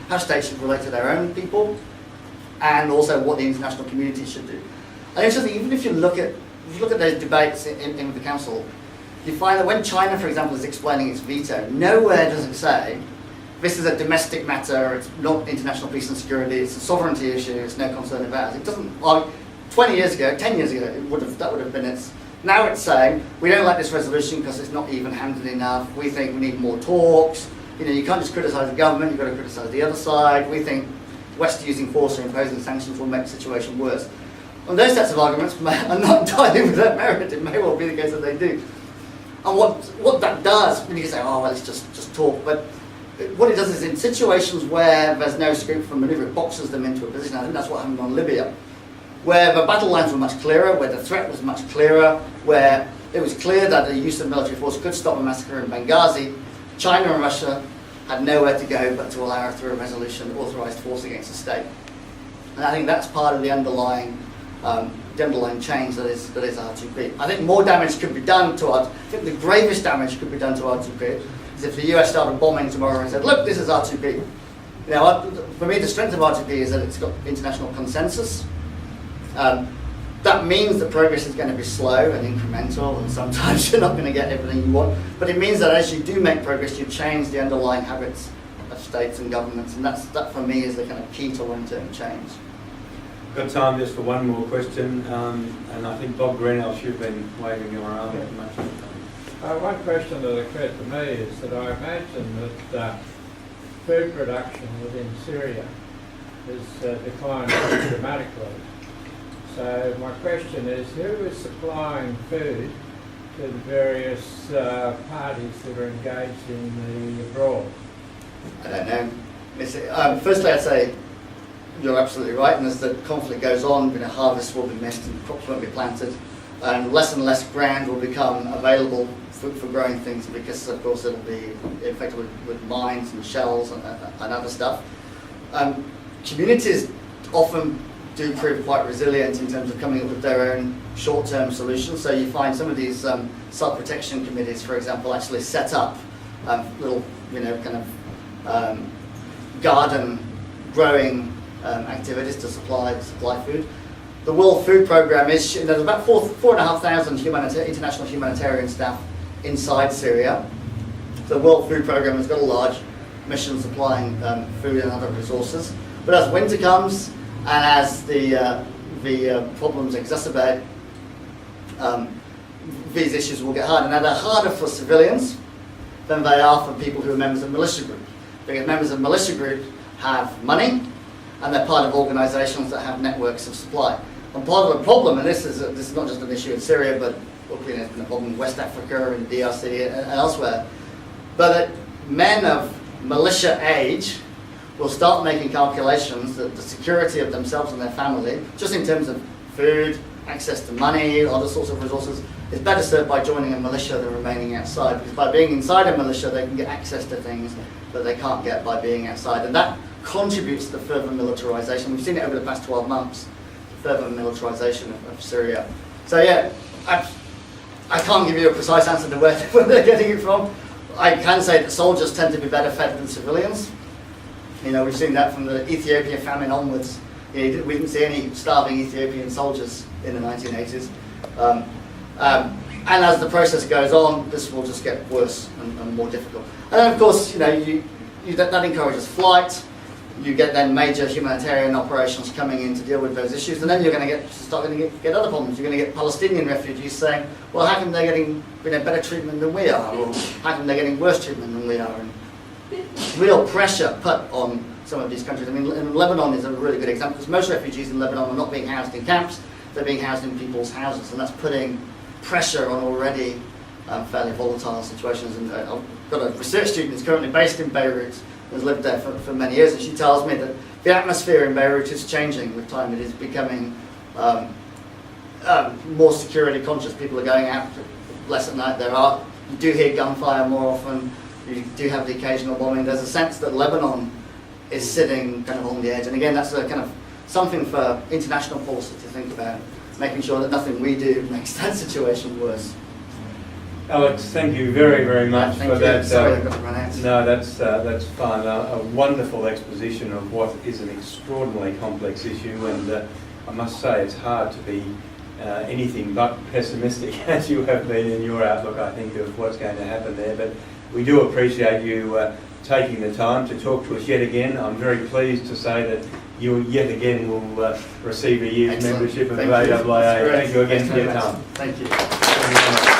how states should relate to their own people, and also what the international community should do. And interesting, even if you look at those debates in the Council, you find that when China, for example, is explaining its veto, nowhere does it say, this is a domestic matter, it's not international peace and security, it's a sovereignty issue, it's no concern of ours. It doesn't, 20 years ago, 10 years ago, that would have been its. Now it's saying, we don't like this resolution because it's not even-handed enough, we think we need more talks, you can't just criticise the government, you've got to criticise the other side. We think West using force or imposing sanctions will make the situation worse. And those sets of arguments are not entirely without merit. It may well be the case that they do. And what that does, when you can say, oh, well, it's just talk, but what it does is in situations where there's no scope for manoeuvre, it boxes them into a position. I think that's what happened on Libya, where the battle lines were much clearer, where the threat was much clearer, where it was clear that the use of military force could stop a massacre in Benghazi. China and Russia had nowhere to go but to allow through a resolution authorised force against the state. And I think that's part of the underlying change that is R2P. I think more damage could be done to I think the gravest damage could be done to R2P is if the US started bombing tomorrow and said, look, this is R2P. For me, the strength of R2P is that it's got international consensus. That means that progress is going to be slow and incremental, and sometimes you're not going to get everything you want. But it means that as you do make progress, you change the underlying habits of states and governments, and that for me is the kind of key to long-term change. Got time just for one more question, and I think Bob Greenhouse, you've been waving your arm very much. One question that occurred to me is that I imagine that food production within Syria has declined pretty dramatically. So my question is, who is supplying food to the various parties that are engaged in the abroad? I don't know. Firstly, I'd say you're absolutely right, and as the conflict goes on, harvests will be missed and crops won't be planted, and less ground will become available for growing things, because of course it'll be infected with mines and shells and other stuff. Communities often do prove quite resilient in terms of coming up with their own short-term solutions. So you find some of these self-protection committees, for example, actually set up little, garden growing activities to supply food. The World Food Programme is, there's about 4,500 international humanitarian staff inside Syria. The World Food Programme has got a large mission supplying food and other resources. But as winter comes, and as the problems exacerbate, these issues will get harder. Now, they're harder for civilians than they are for people who are members of militia groups. Because members of militia groups have money, and they're part of organisations that have networks of supply. And part of the problem, and this is not just an issue in Syria, but it's been a problem in West Africa and the DRC and elsewhere, but that men of militia age will start making calculations that the security of themselves and their family, just in terms of food, access to money, other sorts of resources, is better served by joining a militia than remaining outside. Because by being inside a militia, they can get access to things that they can't get by being outside. And that contributes to further militarisation. We've seen it over the past 12 months, further militarisation of Syria. So yeah, I can't give you a precise answer to where they're getting it from. I can say that soldiers tend to be better fed than civilians. We've seen that from the Ethiopian famine onwards. We didn't see any starving Ethiopian soldiers in the 1980s. And as the process goes on, this will just get worse and more difficult. And then, of course, that encourages flight. You get then major humanitarian operations coming in to deal with those issues, and then you're going to start to get other problems. You're going to get Palestinian refugees saying, "Well, how come they're getting better treatment than we are, or how come they're getting worse treatment than we are?" And real pressure put on some of these countries. I mean, Lebanon is a really good example, because most refugees in Lebanon are not being housed in camps; they're being housed in people's houses, and that's putting pressure on already fairly volatile situations. And I've got a research student who's currently based in Beirut, who's lived there for many years, and she tells me that the atmosphere in Beirut is changing with time. It is becoming more security conscious. People are going out less at night. You do hear gunfire more often. You do have the occasional bombing. There's a sense that Lebanon is sitting kind of on the edge. And again, that's a kind of something for international policy to think about, making sure that nothing we do makes that situation worse. Alex, thank you very, very much for that. Sorry, I've got to run out. No, that's fine. A wonderful exposition of what is an extraordinarily complex issue, and I must say it's hard to be anything but pessimistic, as you have been in your outlook, I think, of what's going to happen there. But we do appreciate you taking the time to talk to us yet again. I'm very pleased to say that you yet again will receive a year's membership of AIIA. Thank you again for your time. Thank you.